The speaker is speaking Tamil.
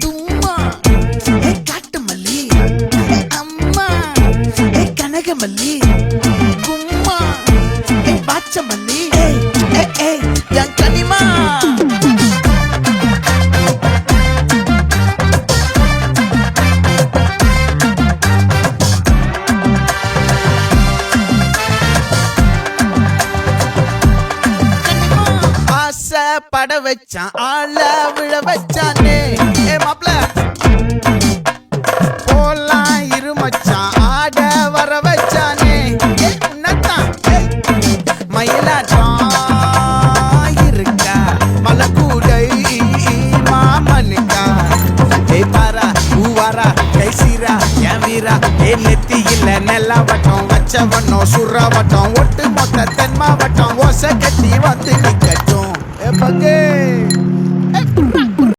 தும்மா ஏ காட்டு மல்லி அம்மா ஏ கனகமல்லி கும்மா ஏ பாச்ச மல்லி என் கனிமா பட வச்சான் ஆள விழ வச்சானே ஏ மாப்ள போலாம் இருமச்சான் ஆட வர வச்சானே ஏ உன்னத்தான் மயிலாட்டம் இருக்கா மலக்கூடை மாமனுக்கா ஏ பாரா ஊவாரா கைசீரா என் வீரா ஏ நெத்தி இல்ல நெல்லா வட்டம் வச்ச வண்ணம் சுற வட்டம் ஒட்டு மொத்த தென் மாவட்டம் ஓசை கட்டி வந்து நிக்கட்டும். Again.